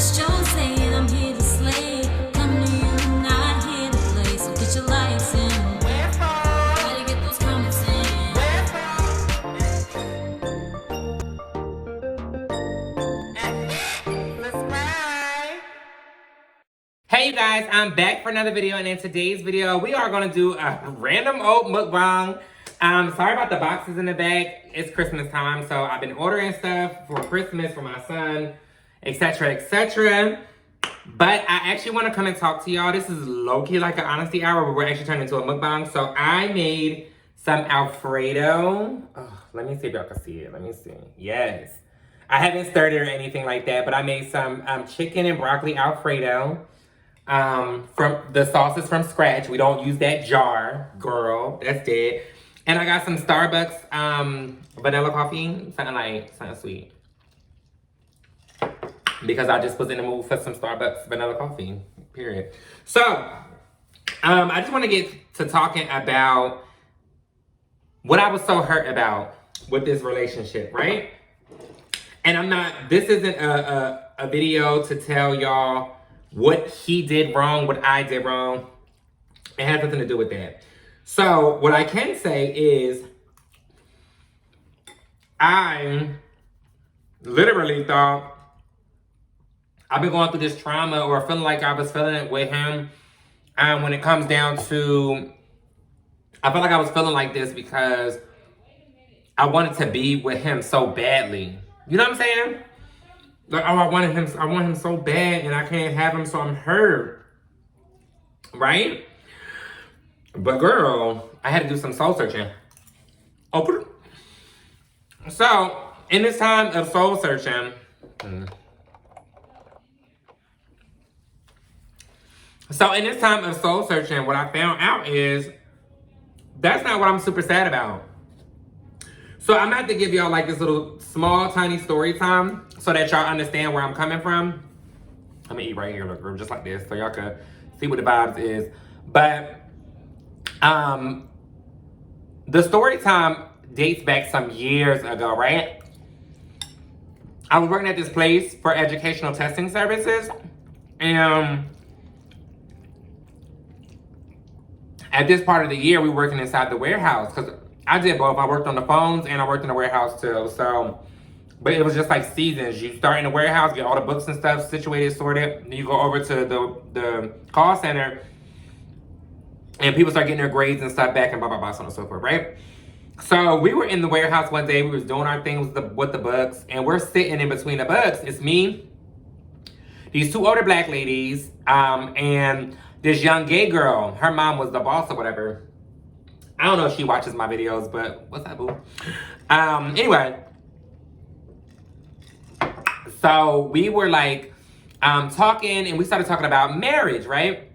It's Jhozae and I'm here to slay. Come to you, not here to play. So get your likes in. Gotta get those comments in. Hey you guys, I'm back for another video, and in today's video, we are gonna do a random oat mukbang. Sorry about the boxes in the back. It's Christmas time, so I've been ordering stuff for Christmas for my son, etc., etc. But I actually want to come and talk to y'all. This is low-key like an honesty hour, but we're actually turning into a mukbang. So I made some Alfredo. Oh, let me see if y'all can see it. Let me see. Yes. I haven't stirred it or anything like that, but I made some chicken and broccoli Alfredo. From the sauce is from scratch. We don't use that jar, girl. That's dead. And I got some Starbucks vanilla coffee, something sweet. Because I just was in the mood for some Starbucks vanilla coffee, period. So, I just want to get to talking about what I was so hurt about with this relationship, right? And this isn't a video to tell y'all what he did wrong, what I did wrong. It has nothing to do with that. So what I can say is I literally thought I've been going through this trauma, or feeling like I was feeling it with him. When it comes down to, I felt like I was feeling like this because I wanted to be with him so badly. You know what I'm saying? Like, oh, I want him so bad, and I can't have him, so I'm hurt. Right? But girl, I had to do some soul searching. Oh, so in this time of soul searching, what I found out is that's not what I'm super sad about. So I'm gonna have to give y'all like this little small, tiny story time so that y'all understand where I'm coming from. I'm gonna eat right here, look, just like this, so y'all can see what the vibes is. But the story time dates back some years ago, right? I was working at this place for educational testing services, and at this part of the year, we were working inside the warehouse, because I did both. I worked on the phones and I worked in the warehouse too. So, but it was just like seasons. You start in the warehouse, get all the books and stuff situated, sorted. Then you go over to the call center, and people start getting their grades and stuff back, and blah, blah, blah, so on and so forth, right? So we were in the warehouse one day. We was doing our thing with the books, and we're sitting in between the books. It's me, these two older black ladies, and this young gay girl. Her mom was the boss or whatever. I don't know if she watches my videos, but what's up, boo? Anyway. So we were like talking, and we started talking about marriage, right?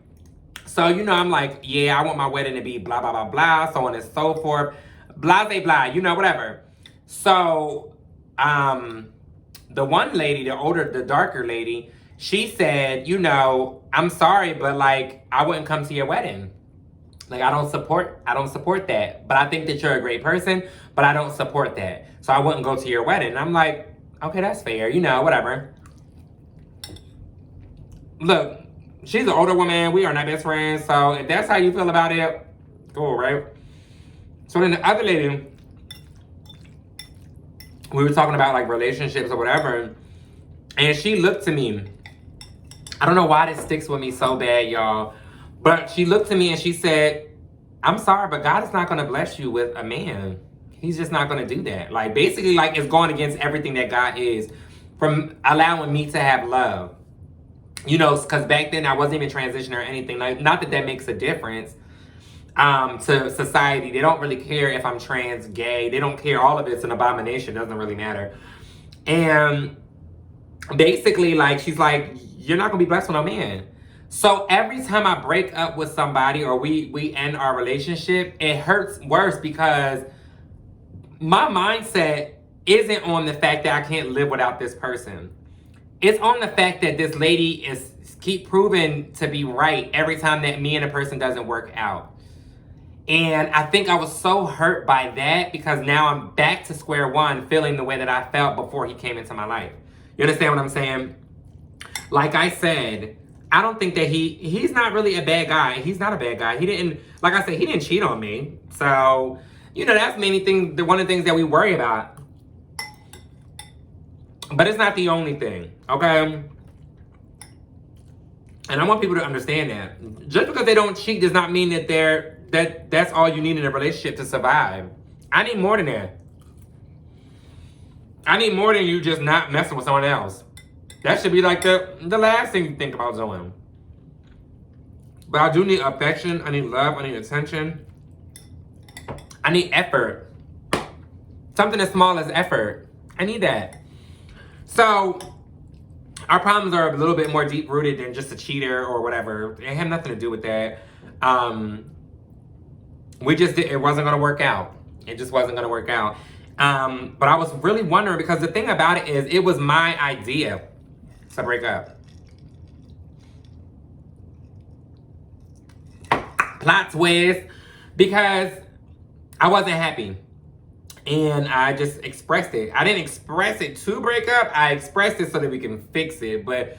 So, you know, I'm like, yeah, I want my wedding to be blah, blah, blah, blah, so on and so forth. Blah, blah, blah, you know, whatever. So, the one lady, the darker lady, she said, you know, I'm sorry, but like, I wouldn't come to your wedding. Like, I don't support that. But I think that you're a great person, but I don't support that. So I wouldn't go to your wedding. And I'm like, okay, that's fair, you know, whatever. Look, she's an older woman. We are not best friends. So if that's how you feel about it, cool, right? So then the other lady, we were talking about like relationships or whatever. And she looked to me. I don't know why this sticks with me so bad, y'all. But she looked to me and she said, I'm sorry, but God is not going to bless you with a man. He's just not going to do that. Like, basically, like, it's going against everything that God is, from allowing me to have love. You know, because back then I wasn't even transitioning or anything. Like, not that makes a difference to society. They don't really care if I'm trans, gay. They don't care. All of it's an abomination. It doesn't really matter. And basically, like, she's like, you're not going to be blessed with no man. So every time I break up with somebody, or we end our relationship, it hurts worse because my mindset isn't on the fact that I can't live without this person. It's on the fact that this lady keep proving to be right every time that me and a person doesn't work out. And I think I was so hurt by that because now I'm back to square one, feeling the way that I felt before he came into my life. You understand what I'm saying? Like I said, I don't think that he's not really a bad guy. He's not a bad guy. He didn't, like I said, he didn't cheat on me. So, you know, that's one of the things that we worry about. But it's not the only thing, okay? And I want people to understand that. Just because they don't cheat does not mean that that's all you need in a relationship to survive. I need more than that. I need more than you just not messing with someone else. That should be like the last thing you think about doing. But I do need affection. I need love. I need attention. I need effort. Something as small as effort. I need that. So, our problems are a little bit more deep-rooted than just a cheater or whatever. It had nothing to do with that. It wasn't going to work out. It just wasn't going to work out. But I was really wondering, because the thing about it is, it was my idea to break up. Plot twist, because I wasn't happy. And I just expressed it. I didn't express it to break up. I expressed it so that we can fix it. But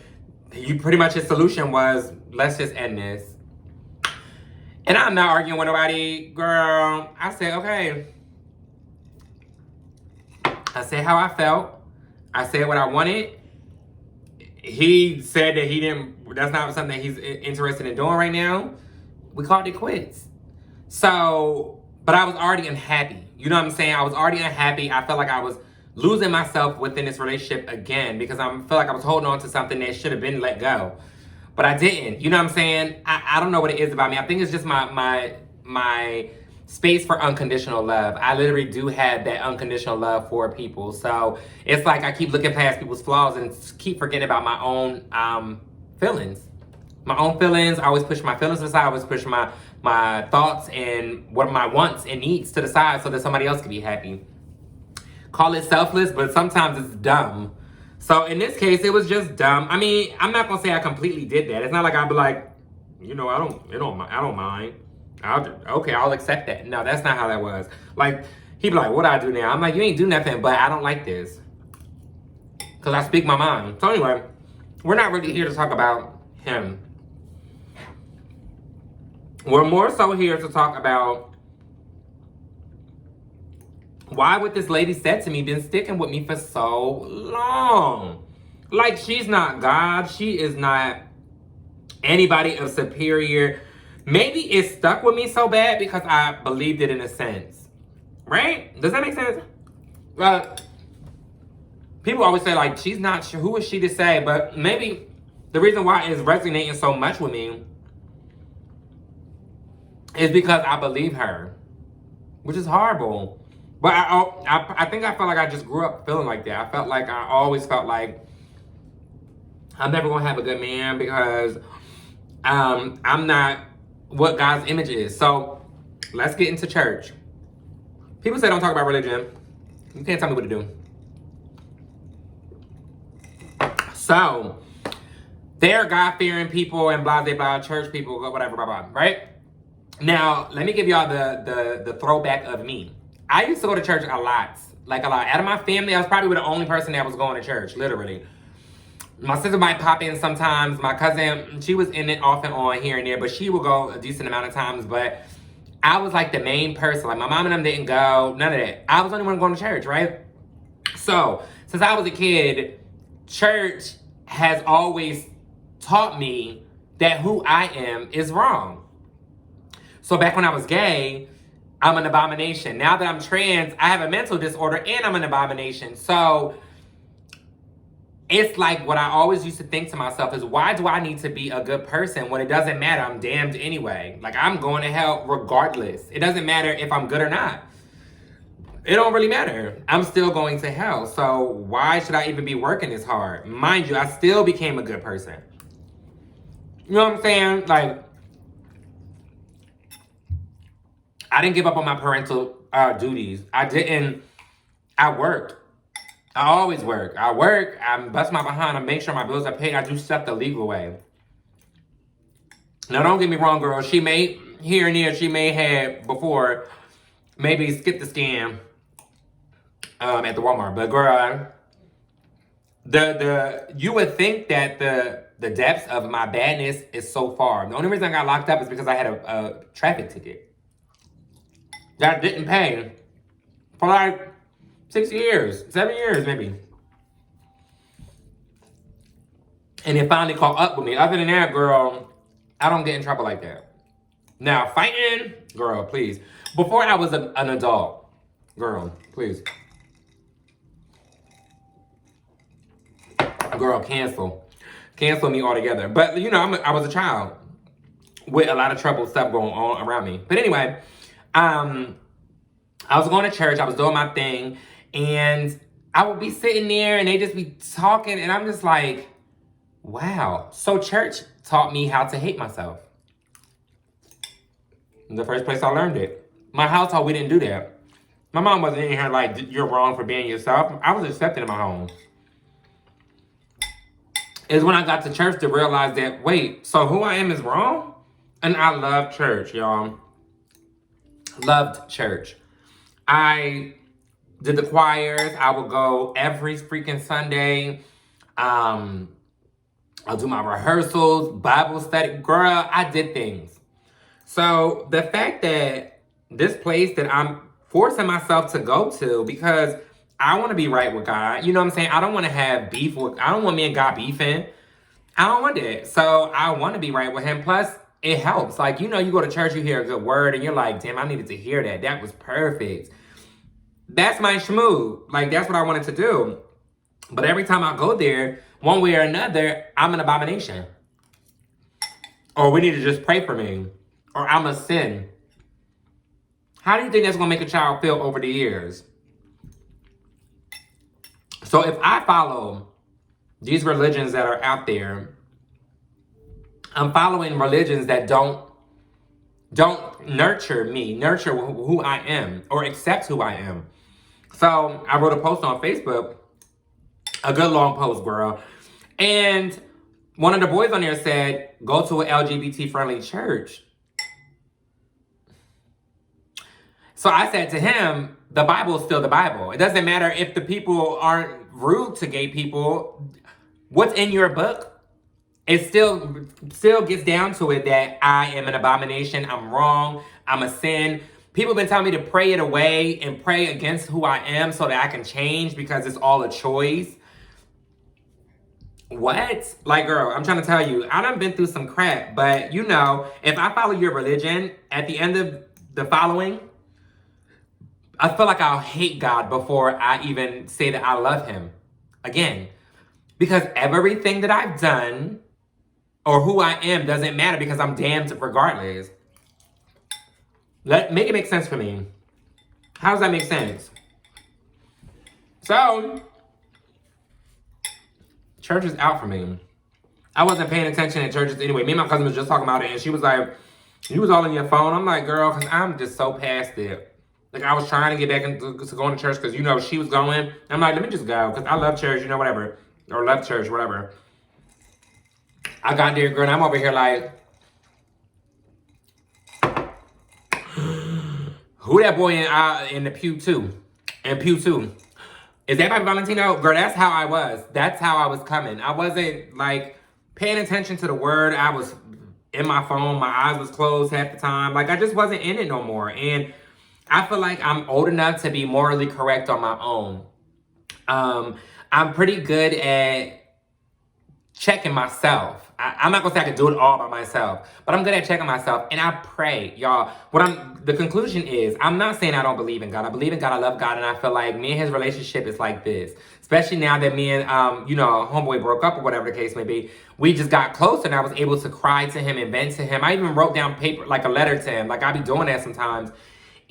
pretty much his solution was, let's just end this. And I'm not arguing with nobody, girl. I said, okay. I said how I felt. I said what I wanted. He said that that's not something that he's interested in doing right now. We called it quits. So, but I was already unhappy. You know what I'm saying? I was already unhappy. I felt like I was losing myself within this relationship again, because I felt like I was holding on to something that should have been let go. But I didn't. You know what I'm saying? I don't know what it is about me. I think it's just my space for unconditional love. I literally do have that unconditional love for people. So it's like I keep looking past people's flaws and keep forgetting about my own feelings. My own feelings. I always push my feelings aside. I always push my thoughts and what my wants and needs to the side so that somebody else can be happy. Call it selfless, but sometimes it's dumb. So in this case, it was just dumb. I mean, I'm not gonna say I completely did that. It's not like I'd be like, you know, I don't mind. I'll accept that. No, that's not how that was. Like, he'd be like, what do I do now? I'm like, you ain't do nothing, but I don't like this. Because I speak my mind. So anyway, we're not really here to talk about him. We're more so here to talk about why what this lady said to me been sticking with me for so long. Like, she's not God. She is not anybody of superior. Maybe it stuck with me so bad because I believed it in a sense. Right? Does that make sense? People always say, like, she's not sure. Who is she to say? But maybe the reason why it's resonating so much with me is because I believe her, which is horrible. But I think I felt like I just grew up feeling like that. I always felt like I'm never gonna have a good man because I'm not what God's image is. So let's get into church. People say don't talk about religion. You can't tell me what to do. So they're God-fearing people and blah, blah, blah, church people, whatever, blah, blah, right? Now, let me give y'all the throwback of me. I used to go to church a lot. Like, a lot. Out of my family, I was probably the only person that was going to church, literally. My sister might pop in sometimes. My cousin, she was in it off and on here and there, but she would go a decent amount of times. But I was like the main person. Like, my mom and them didn't go, none of that. I was the only one going to church, right? So, since I was a kid, church has always taught me that who I am is wrong. So back when I was gay, I'm an abomination. Now that I'm trans, I have a mental disorder and I'm an abomination. So it's like what I always used to think to myself is, why do I need to be a good person when it doesn't matter? I'm damned anyway. Like, I'm going to hell regardless. It doesn't matter if I'm good or not. It don't really matter. I'm still going to hell. So why should I even be working this hard? Mind you, I still became a good person. You know what I'm saying? Like, I didn't give up on my parental duties. I worked. I always work. I bust my behind. I make sure my bills are paid. I do stuff the legal way. Now, don't get me wrong, girl. She may, here and there, she may have before, maybe skip the scam at the Walmart. But, girl, You would think that the depths of my badness is so far. The only reason I got locked up is because I had a traffic ticket that I didn't pay for like 6 years, 7 years maybe. And it finally caught up with me. Other than that, girl, I don't get in trouble like that. Now, fighting, girl, please. Before I was an adult, girl, please. Girl, cancel. Cancel me altogether. But, you know, I was a child with a lot of trouble stuff going on around me. But anyway, I was going to church. I was doing my thing. And I would be sitting there and they just be talking. And I'm just like, wow. So church taught me how to hate myself. The first place I learned it. My household, we didn't do that. My mom wasn't in here like, you're wrong for being yourself. I was accepted in my home. It's when I got to church to realize that, wait, so who I am is wrong? And I love church, y'all. Loved church. I did the choirs. I would go every freaking Sunday. I'll do my rehearsals, Bible study. Girl, I did things. So the fact that this place that I'm forcing myself to go to because I want to be right with God. You know what I'm saying? I don't want to have beef with, I don't want me and God beefing. I don't want that. So I want to be right with him. Plus, it helps. Like, you know, you go to church, you hear a good word, and you're like, damn, I needed to hear that. That was perfect. That's my schmoo. Like, that's what I wanted to do. But every time I go there, one way or another, I'm an abomination. Or we need to just pray for me. Or I'm a sin. How do you think that's going to make a child feel over the years? So if I follow these religions that are out there, I'm following religions that don't nurture me, nurture who I am, or accept who I am. So I wrote a post on Facebook, a good long post, girl. And one of the boys on there said, go to an LGBT-friendly church. So I said to him, the Bible is still the Bible. It doesn't matter if the people aren't rude to gay people. What's in your book? It still gets down to it that I am an abomination. I'm wrong. I'm a sin. People have been telling me to pray it away and pray against who I am so that I can change because it's all a choice. What? Like, girl, I'm trying to tell you, I done been through some crap. But, you know, if I follow your religion, at the end of the following, I feel like I'll hate God before I even say that I love him. Again, because everything that I've done or who I am doesn't matter because I'm damned regardless. Make it make sense for me. How does that make sense? So, church is out for me. I wasn't paying attention at churches anyway. Me and my cousin was just talking about it and she was like, you was all on your phone. I'm like, girl, because I'm just so past it. Like, I was trying to get back into going to church because, you know, she was going. I'm like, let me just go because I love church, you know, whatever. Or love church, whatever. I got there, girl, and I'm over here like, who that boy in the pew two? In pew two. Is that by Valentino? Girl, that's how I was. That's how I was coming. I wasn't, like, paying attention to the word. I was in my phone. My eyes was closed half the time. Like, I just wasn't in it no more. And I feel like I'm old enough to be morally correct on my own. I'm pretty good at checking myself. I'm not gonna say I can do it all by myself, but I'm good at checking myself, and I pray, y'all. The conclusion is, I'm not saying I don't believe in God. I believe in God, I love God, and I feel like me and his relationship is like this. Especially now that me and, you know, homeboy broke up or whatever the case may be. We just got closer, and I was able to cry to him and vent to him. I even wrote down paper, like a letter to him. Like, I be doing that sometimes.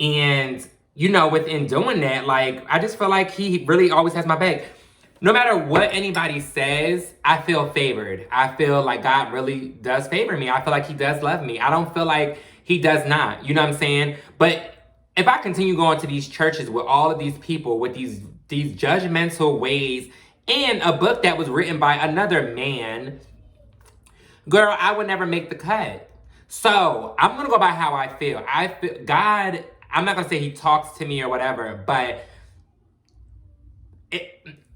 And, you know, within doing that, like, I just feel like he really always has my back. No matter what anybody says, I feel favored. I feel like God really does favor me. I feel like he does love me. I don't feel like he does not. You know what I'm saying? But if I continue going to these churches with all of these people with these judgmental ways and a book that was written by another man, girl, I would never make the cut. So I'm going to go by how I feel. I feel God, I'm not going to say he talks to me or whatever, but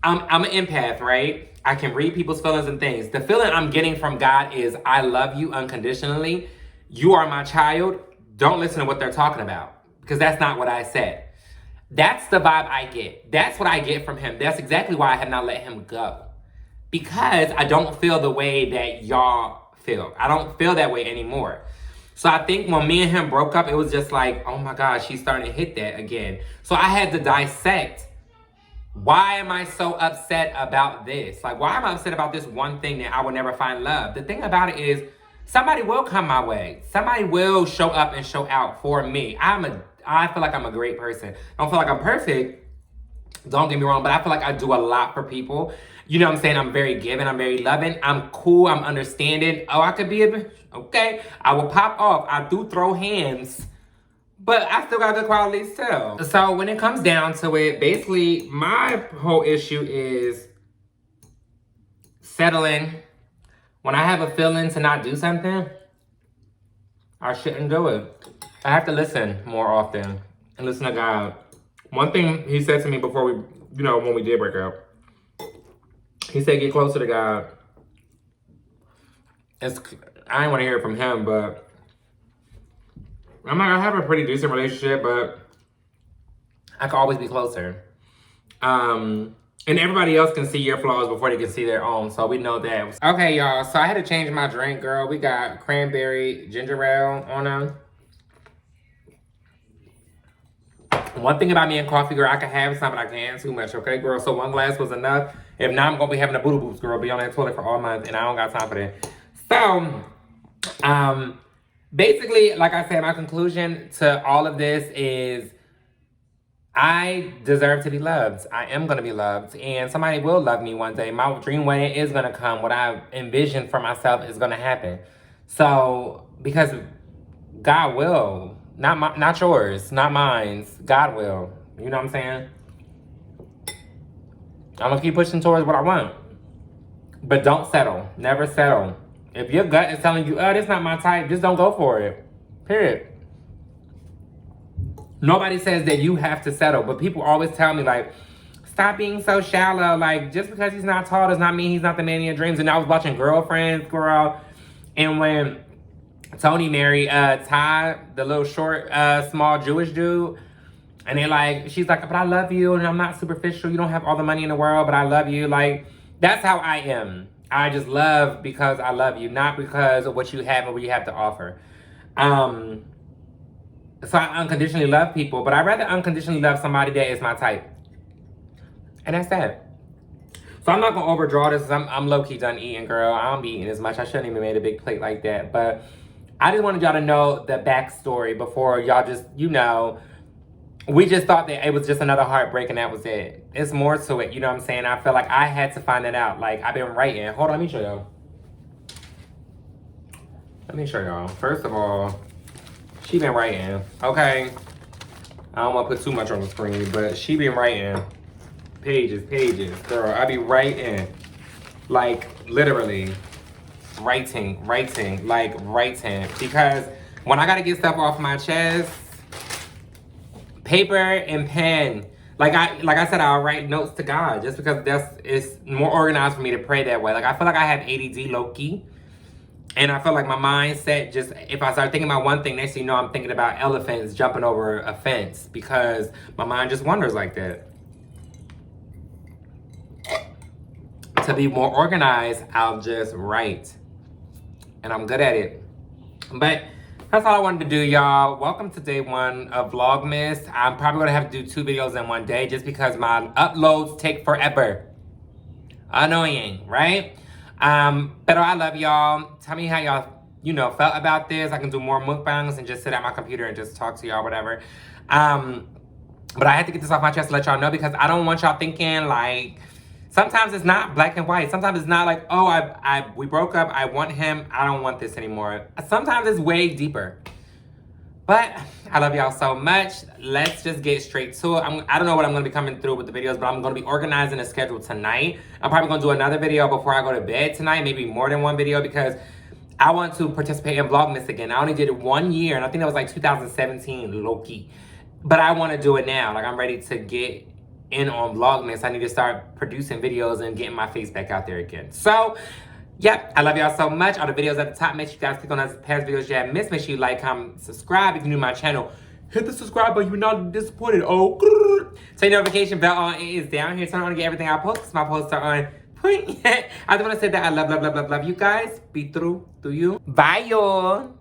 I'm an empath, right? I can read people's feelings and things. The feeling I'm getting from God is I love you unconditionally. You are my child. Don't listen to what they're talking about because that's not what I said. That's the vibe I get. That's what I get from him. That's exactly why I have not let him go. Because I don't feel the way that y'all feel. I don't feel that way anymore. So I think when me and him broke up, it was just like, oh my gosh, she's starting to hit that again. So I had to dissect, why am I so upset about this? Like, why am I upset about this one thing that I will never find love? The thing about it is, somebody will come my way. Somebody will show up and show out for me. I feel like I'm a great person. I don't feel like I'm perfect. Don't get me wrong, but I feel like I do a lot for people. You know what I'm saying? I'm very giving. I'm very loving. I'm cool. I'm understanding. Oh, I could be a bitch. Okay. I will pop off. I do throw hands. But I still got good qualities too. So when it comes down to it, basically my whole issue is settling. When I have a feeling to not do something, I shouldn't do it. I have to listen more often and listen to God. One thing he said to me before we, when we did break up, he said, get closer to God. I didn't want to hear it from him, but I'm like, I have a pretty decent relationship, but I could always be closer. And everybody else can see your flaws before they can see their own, so we know that. Okay, y'all, so I had to change my drink, girl. We got cranberry ginger ale on them. One thing about me and coffee, girl, I can have some, but I can't too much, okay, girl? So one glass was enough. If not, I'm going to be having a boo-boo-boos, girl. Be on that toilet for all month, and I don't got time for that. So, basically, like I said, my conclusion to all of this is I deserve to be loved. I am going to be loved, and somebody will love me one day. My dream wedding is going to come. What I envision for myself is going to happen. So, because God will. Not yours, not mine. God will. You know what I'm saying? I'm going to keep pushing towards what I want. But don't settle. Never settle. If your gut is telling you, oh, this not my type, just don't go for it. Period. Nobody says that you have to settle. But people always tell me, like, stop being so shallow. Like, just because he's not tall does not mean he's not the man of your dreams. And I was watching Girlfriends, girl. And when Tony married Ty, the little short, small Jewish dude. And they're like, she's like, but I love you, and I'm not superficial. You don't have all the money in the world, but I love you. Like, that's how I am. I just love because I love you, not because of what you have and what you have to offer. So I unconditionally love people, but I'd rather unconditionally love somebody that is my type. And that's that. So I'm not going to overdraw this. I'm low-key done eating, girl. I don't be eating as much. I shouldn't even made a big plate like that. But I just wanted y'all to know the backstory before y'all just, we just thought that it was just another heartbreak and that was it. It's more to it, you know what I'm saying? I feel like I had to find it out. Like, I've been writing. Hold on, let me show y'all. Let me show y'all. First of all, she been writing, okay? I don't want to put too much on the screen, but she been writing pages. Girl, I be writing. Like, literally. Writing. Because when I got to get stuff off my chest, paper and pen. Like I said, I'll write notes to God just because it's more organized for me to pray that way. Like, I feel like I have ADD low-key. And I feel like my mindset just, if I start thinking about one thing, next thing you know, I'm thinking about elephants jumping over a fence because my mind just wanders like that. To be more organized, I'll just write. And I'm good at it. But that's all I wanted to do, y'all. Welcome to day one of Vlogmas. I'm probably gonna have to do 2 videos in one day just because my uploads take forever. Annoying, right? But I love y'all. Tell me how y'all, felt about this. I can do more mukbangs and just sit at my computer and just talk to y'all, whatever. But I had to get this off my chest to let y'all know because I don't want y'all thinking like, sometimes it's not black and white. Sometimes it's not like, oh, we broke up. I want him. I don't want this anymore. Sometimes it's way deeper. But I love y'all so much. Let's just get straight to it. I don't know what I'm going to be coming through with the videos, but I'm going to be organizing a schedule tonight. I'm probably going to do another video before I go to bed tonight. Maybe more than one video because I want to participate in Vlogmas again. I only did it 1 year, and I think that was like 2017, low-key. But I want to do it now. Like, I'm ready to get in on Vlogmas. I need to start producing videos and getting my face back out there again. So, yep, I love y'all so much. All the videos at the top, make sure you guys click on those past videos you have missed. Make sure you like, comment, subscribe. If you're new to my channel, hit the subscribe button. You're not disappointed. Oh, turn your notification bell on. It is down here. Turn on to get everything I post, because my posts are on point. I just want to say that I love you guys. Be through you. Bye, y'all.